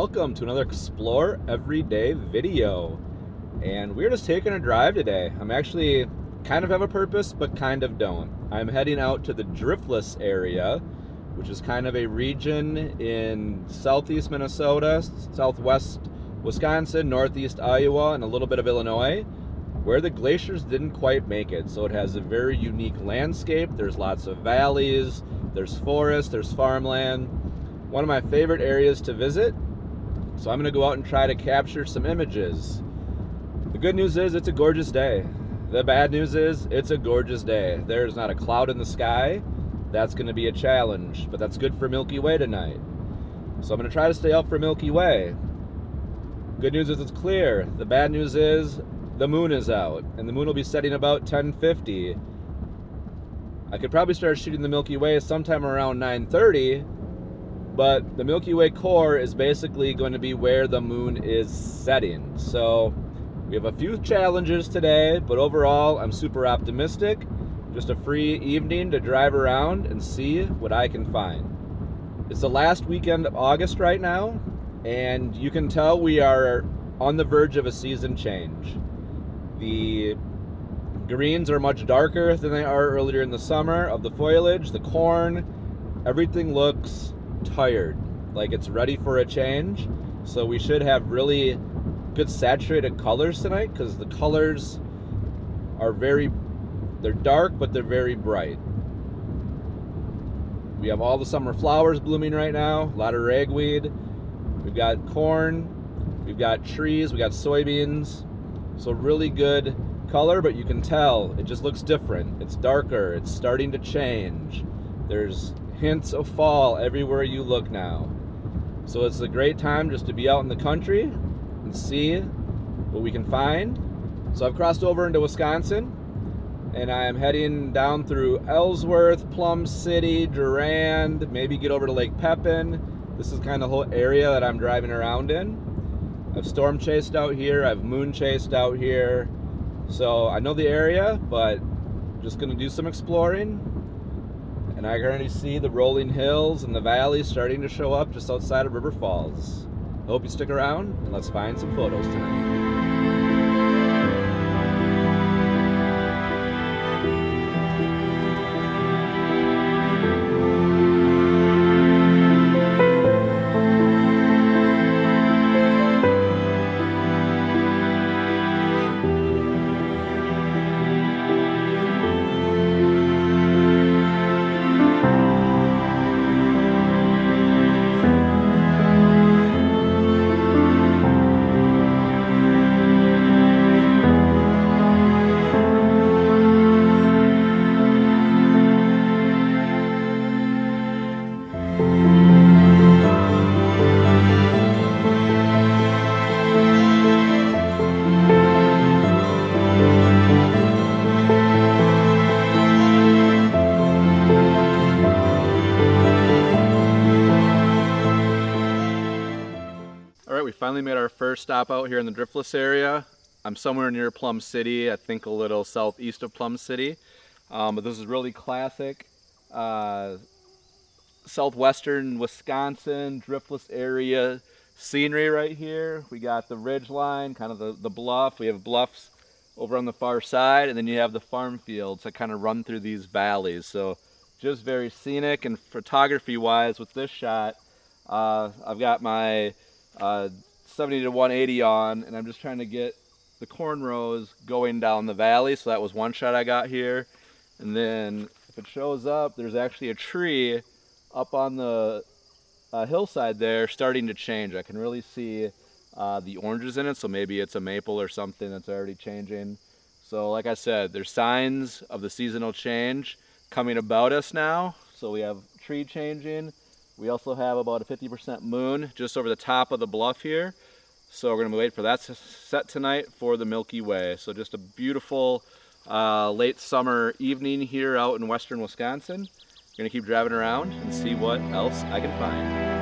welcome to another Explore Everyday video. And we're just taking a drive today. I'm actually kind of have a purpose, but kind of don't. I'm heading out to the Driftless Area, which is kind of a region in southeast Minnesota, southwest Wisconsin, northeast Iowa, and a little bit of Illinois, where the glaciers didn't quite make it. So it has a very unique landscape. There's lots of valleys, there's forest, there's farmland. One of my favorite areas to visit. So I'm gonna go out and try to capture some images. The good news is it's a gorgeous day. The bad news is it's a gorgeous day. There's not a cloud in the sky. That's gonna be a challenge, but that's good for Milky Way tonight. So I'm gonna try to stay out for Milky Way. Good news is it's clear. The bad news is the moon is out, and the moon will be setting about 10:50. I could probably start shooting the Milky Way sometime around 9:30, but the Milky Way core is basically going to be where the moon is setting. So we have a few challenges today, but overall I'm super optimistic. Just a free evening to drive around and see what I can find. It's the last weekend of August right now, and you can tell we are on the verge of a season change. The greens are much darker than they are earlier in the summer of the foliage. The corn, everything looks tired, like it's ready for a change. So we should have really good saturated colors tonight, because the colors are they're dark, but they're very bright. We have all the summer flowers blooming right now, a lot of ragweed. We've got corn, we've got trees, we got soybeans. So really good color, but you can tell it just looks different. It's darker, it's starting to change. There's hints of fall everywhere you look now. So it's a great time just to be out in the country and see what we can find. So I've crossed over into Wisconsin, and I am heading down through Ellsworth, Plum City, Durand, maybe get over to Lake Pepin. This is kind of the whole area that I'm driving around in. I've storm chased out here, I've moon chased out here. So I know the area, but just gonna do some exploring. And I can already see the rolling hills and the valleys starting to show up just outside of River Falls. I hope you stick around, and let's find some photos tonight. Finally made our first stop out here in the Driftless area. I'm somewhere near Plum City, I think a little southeast of Plum City. But this is really classic southwestern Wisconsin Driftless area scenery right here. We got the ridge line, kind of the bluff. We have bluffs over on the far side, and then you have the farm fields that kind of run through these valleys. So just very scenic. And photography wise with this shot, I've got my 70 to 180 on, and I'm just trying to get the corn rows going down the valley. So that was one shot I got here. And then if it shows up, there's actually a tree up on the hillside there starting to change. I can really see the oranges in it, so maybe it's a maple or something that's already changing. So like I said, there's signs of the seasonal change coming about us now. So we have tree changing. We also have about a 50% moon just over the top of the bluff here. So we're gonna wait for that to set tonight for the Milky Way. So just a beautiful late summer evening here out in western Wisconsin. I'm gonna keep driving around and see what else I can find.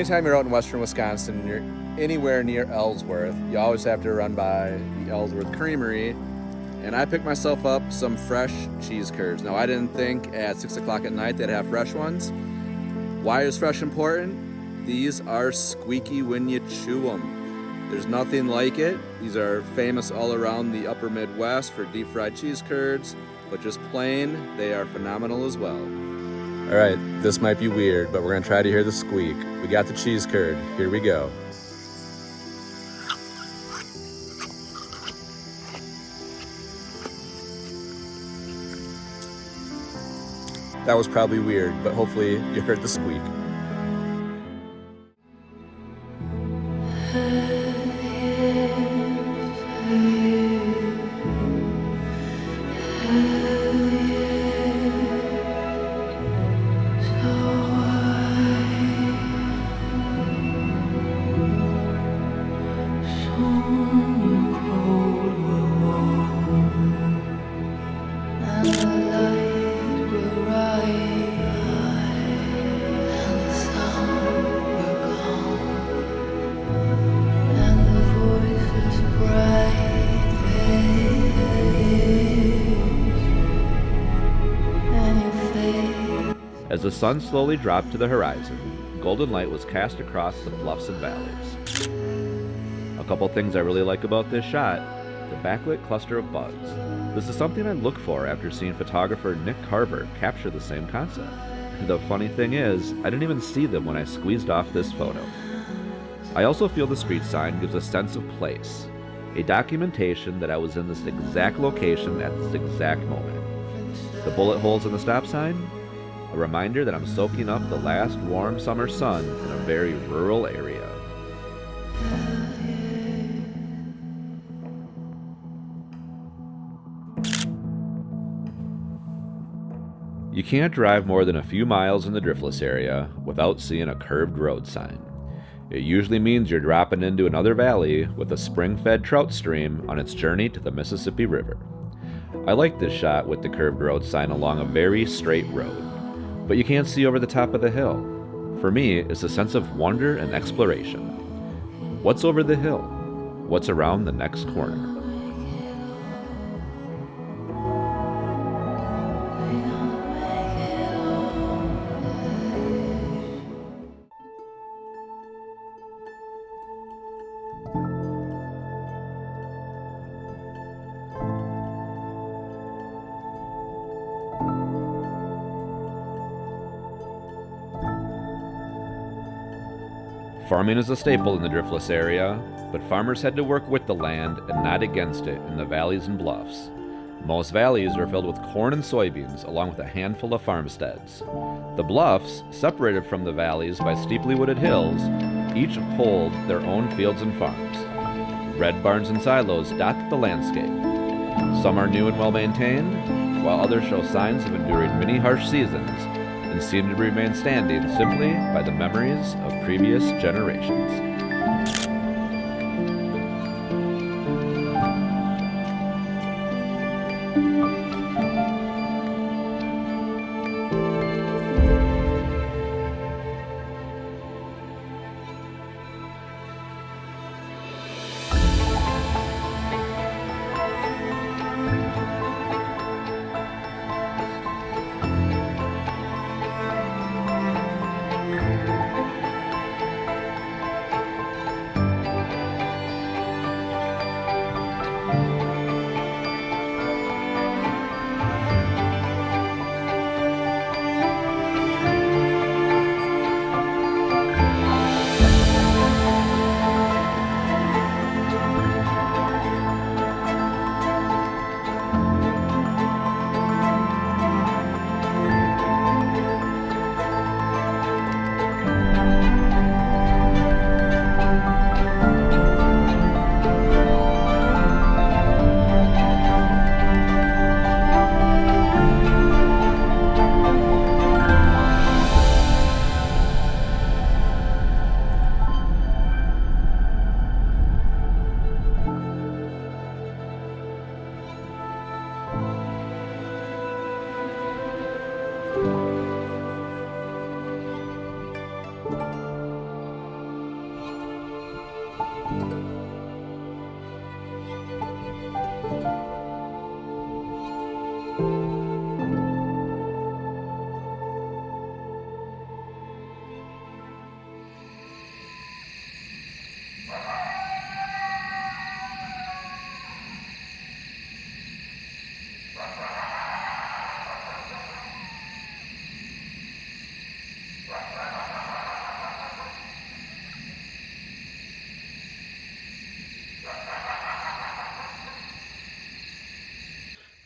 anytime you're out in western Wisconsin and you're anywhere near Ellsworth, you always have to run by the Ellsworth Creamery. And I picked myself up some fresh cheese curds. Now, I didn't think at 6 o'clock at night they'd have fresh ones. Why is fresh important? These are squeaky when you chew them. There's nothing like it. These are famous all around the upper Midwest for deep fried cheese curds, but just plain, they are phenomenal as well. All right, this might be weird, but we're gonna try to hear the squeak. We got the cheese curd, here we go. That was probably weird, but hopefully you heard the squeak. As the sun slowly dropped to the horizon, golden light was cast across the bluffs and valleys. A couple things I really like about this shot: the backlit cluster of buds. This is something I look for after seeing photographer Nick Carver capture the same concept. The funny thing is, I didn't even see them when I squeezed off this photo. I also feel the street sign gives a sense of place, a documentation that I was in this exact location at this exact moment. The bullet holes in the stop sign? A reminder that I'm soaking up the last warm summer sun in a very rural area. You can't drive more than a few miles in the Driftless area without seeing a curved road sign. It usually means you're dropping into another valley with a spring-fed trout stream on its journey to the Mississippi River. I like this shot with the curved road sign along a very straight road, but you can't see over the top of the hill. For me, it's a sense of wonder and exploration. What's over the hill? What's around the next corner? Farming is a staple in the Driftless area, but farmers had to work with the land and not against it in the valleys and bluffs. Most valleys are filled with corn and soybeans, along with a handful of farmsteads. The bluffs, separated from the valleys by steeply wooded hills, each hold their own fields and farms. Red barns and silos dot the landscape. Some are new and well maintained, while others show signs of enduring many harsh seasons and seem to remain standing simply by the memories of previous generations.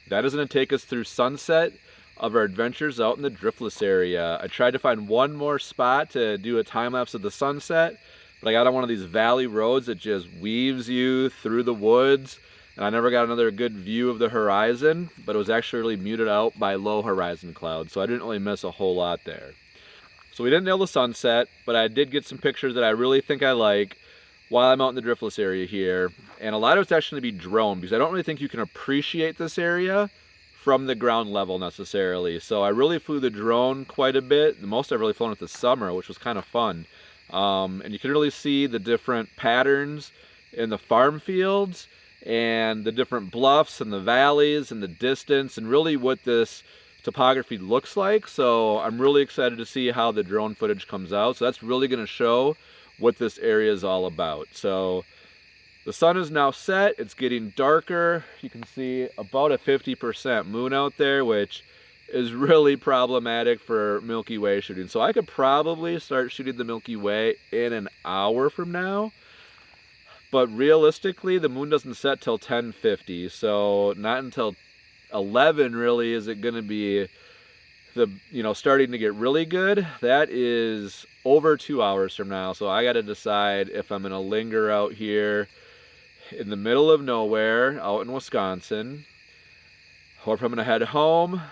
that is going to take us through sunset of our adventures out in the Driftless area. I tried to find one more spot to do a time lapse of the sunset, but I got on one of these valley roads that just weaves you through the woods, and I never got another good view of the horizon, but it was actually really muted out by low horizon clouds, so I didn't really miss a whole lot there. So we didn't nail the sunset, but I did get some pictures that I really think I like while I'm out in the Driftless area here, and a lot of it's actually going to be drone, because I don't really think you can appreciate this area from the ground level necessarily. So I really flew the drone quite a bit. The most I've really flown it this summer, which was kind of fun. And you can really see the different patterns in the farm fields and the different bluffs and the valleys and the distance and really what this topography looks like. So I'm really excited to see how the drone footage comes out. So that's really going to show what this area is all about. So the sun is now set, it's getting darker. You can see about a 50% moon out there, which is really problematic for Milky Way shooting. So I could probably start shooting the Milky Way in an hour from now, but realistically the moon doesn't set till 10:50, so not until 11 really is it going to be starting to get really good. That is over 2 hours from now, so I got to decide if I'm going to linger out here in the middle of nowhere out in Wisconsin, or if I'm going to head home.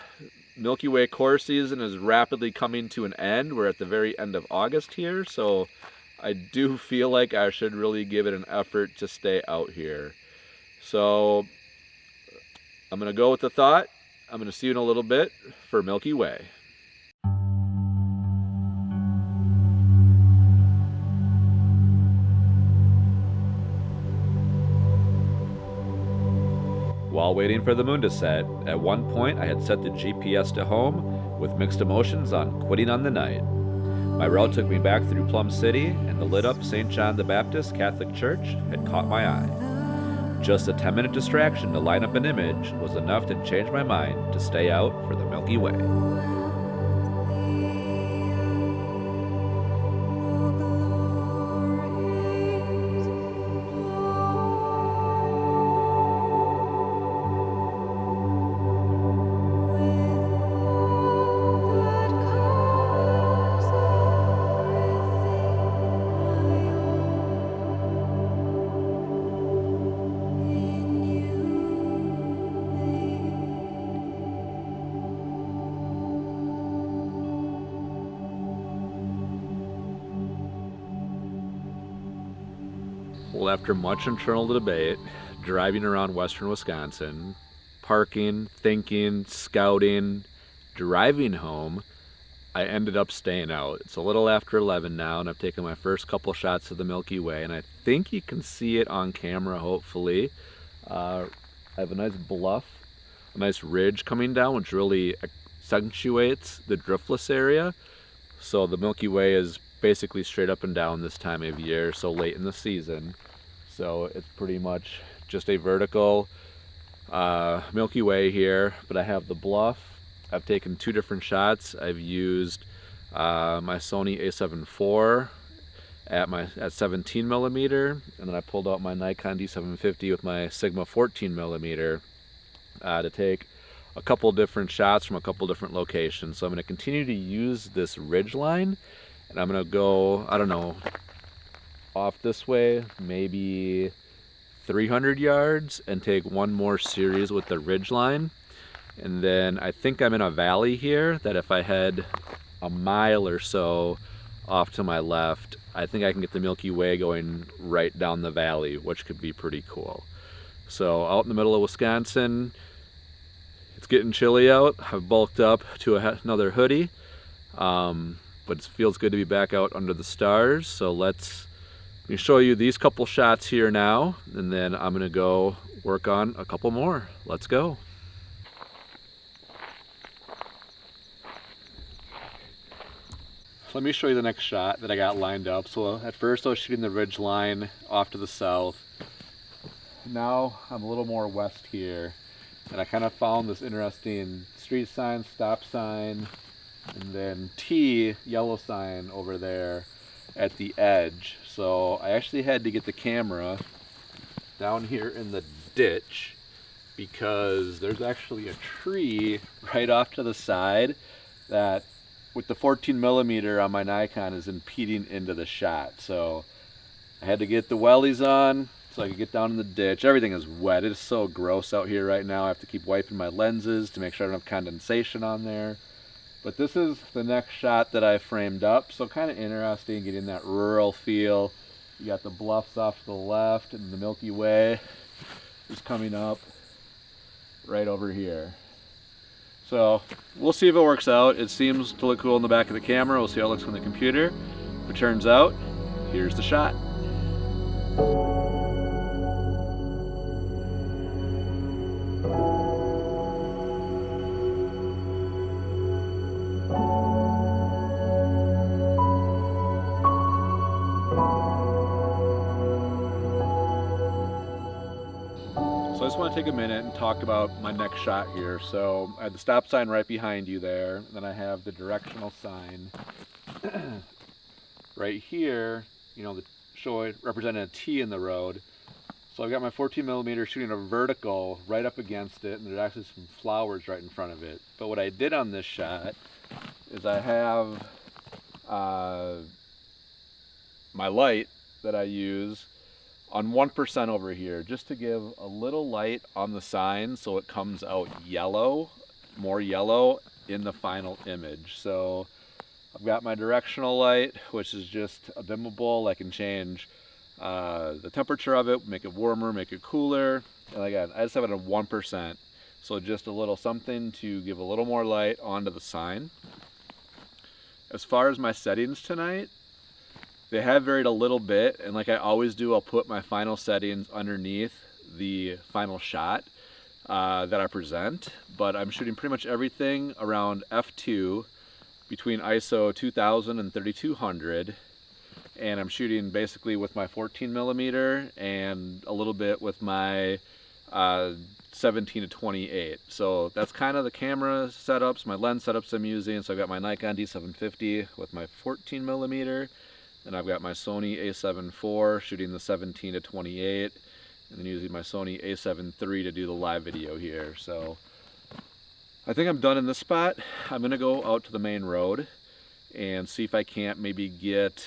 Milky Way core season is rapidly coming to an end. We're at the very end of August here, so I do feel like I should really give it an effort to stay out here. So I'm going to go with the thought. I'm going to see you in a little bit for Milky Way. While waiting for the moon to set, at one point I had set the GPS to home with mixed emotions on quitting on the night. My route took me back through Plum City, and the lit up St. John the Baptist Catholic Church had caught my eye. Just a 10-minute distraction to line up an image was enough to change my mind to stay out for the Milky Way. Well, after much internal debate, driving around western Wisconsin, parking, thinking, scouting, driving home, I ended up staying out. It's a little after 11 now, and I've taken my first couple shots of the Milky Way, and I think you can see it on camera, hopefully. I have a nice bluff, a nice ridge coming down, which really accentuates the Driftless area. So the Milky Way is basically straight up and down this time of year, so late in the season. So it's pretty much just a vertical Milky Way here, but I have the bluff. I've taken two different shots. I've used my Sony A7IV at 17 millimeter, and then I pulled out my Nikon D750 with my Sigma 14 millimeter to take a couple different shots from a couple different locations. So I'm going to continue to use this ridge line, and I'm going to go, I don't know, off this way, maybe 300 yards, and take one more series with the ridge line. And then I think I'm in a valley here that if I head a mile or so off to my left, I think I can get the Milky Way going right down the valley, which could be pretty cool. So out in the middle of Wisconsin, it's getting chilly out. I've bulked up to another hoodie, but it feels good to be back out under the stars. So let me show you these couple shots here now, and then I'm gonna go work on a couple more. Let's go. Let me show you the next shot that I got lined up. So at first I was shooting the ridge line off to the south. Now I'm a little more west here, and I kind of found this interesting street sign, stop sign, and then T yellow sign over there at the edge. So I actually had to get the camera down here in the ditch because there's actually a tree right off to the side that, with the 14mm on my Nikon, is impeding into the shot. So I had to get the wellies on so I could get down in the ditch. Everything is wet. It is so gross out here right now. I have to keep wiping my lenses to make sure I don't have condensation on there. But this is the next shot that I framed up, so kind of interesting, getting that rural feel. You got the bluffs off to the left, and the Milky Way is coming up right over here. So we'll see if it works out. It seems to look cool in the back of the camera. We'll see how it looks on the computer. If it turns out, here's the shot. So I just want to take a minute and talk about my next shot here. So I have the stop sign right behind you there. Then I have the directional sign right here, you know, representing a T in the road. So I've got my 14mm shooting a vertical right up against it, and there's actually some flowers right in front of it. But what I did on this shot is I have my light that I use on 1% over here, just to give a little light on the sign so it comes out yellow, more yellow in the final image. So I've got my directional light, which is just a dimmable. I can change the temperature of it, make it warmer, make it cooler. And again, I just have it at 1%. So just a little something to give a little more light onto the sign. As far as my settings tonight, they have varied a little bit, and like I always do, I'll put my final settings underneath the final shot that I present. But I'm shooting pretty much everything around f2 between ISO 2000 and 3200, and I'm shooting basically with my 14mm and a little bit with my 17 to 28. So that's kind of the camera setups, my lens setups I'm using. So I've got my Nikon D750 with my 14mm. And I've got my Sony A7IV shooting the 17 to 28, and then using my Sony A7III to do the live video here. So I think I'm done in this spot. I'm gonna go out to the main road and see if I can't maybe get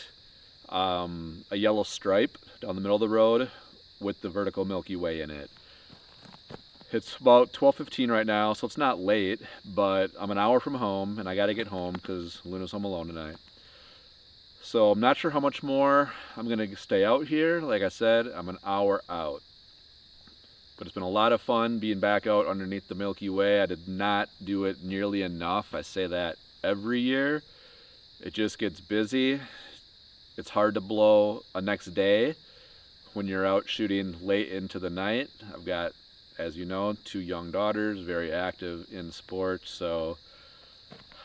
a yellow stripe down the middle of the road with the vertical Milky Way in it. It's about 12:15 right now, so it's not late, but I'm an hour from home, and I gotta get home because Luna's home alone tonight. So I'm not sure how much more I'm going to stay out here. Like I said, I'm an hour out. But it's been a lot of fun being back out underneath the Milky Way. I did not do it nearly enough. I say that every year. It just gets busy. It's hard to blow a next day when you're out shooting late into the night. I've got, as you know, 2 young daughters, very active in sports. So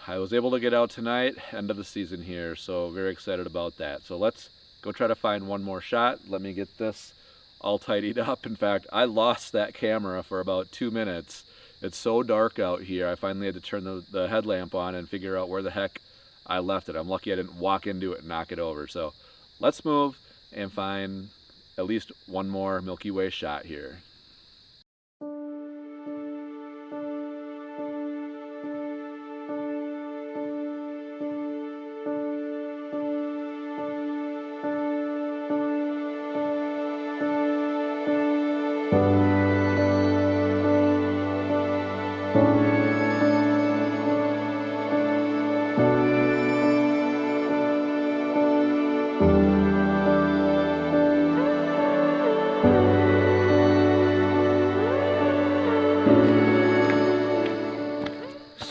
I was able to get out tonight, end of the season here, so very excited about that. So let's go try to find one more shot. Let me get this all tidied up. In fact, I lost that camera for about 2 minutes. It's so dark out here, I finally had to turn the headlamp on and figure out where the heck I left it. I'm lucky I didn't walk into it and knock it over. So let's move and find at least one more Milky Way shot here.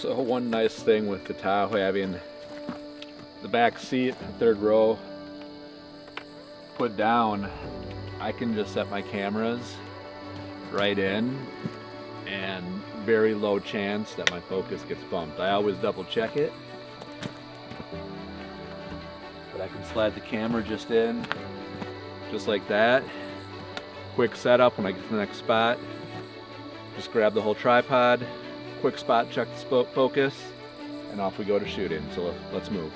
So one nice thing with the Tahoe having the back seat, 3rd row put down, I can just set my cameras right in and very low chance that my focus gets bumped. I always double check it, but I can slide the camera just in, just like that. Quick setup when I get to the next spot. Just grab the whole tripod, quick spot check the focus, and off we go to shooting. So let's move.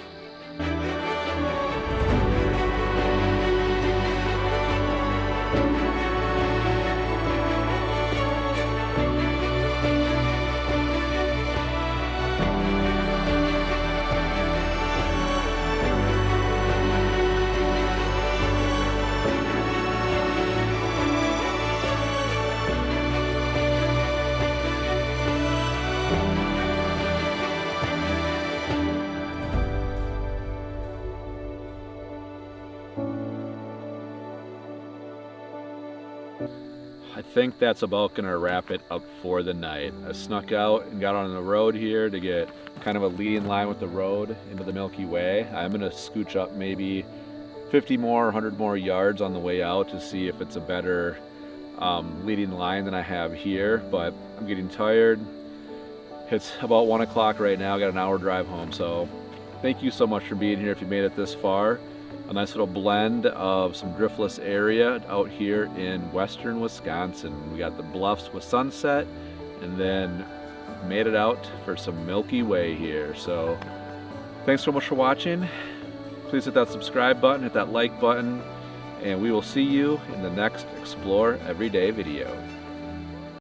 think that's about gonna wrap it up for the night. I snuck out and got on the road here to get kind of a leading line with the road into the Milky Way. I'm gonna scooch up maybe 50 more, 100 more yards on the way out to see if it's a better leading line than I have here, but I'm getting tired. It's about 1 o'clock right now. I got an hour drive home, so thank you so much for being here if you made it this far. A nice little blend of some driftless area out here in western Wisconsin. We got the bluffs with sunset, and then made it out for some Milky Way here. So thanks so much for watching. Please hit that subscribe button, hit that like button, and we will see you in the next Explore Everyday video.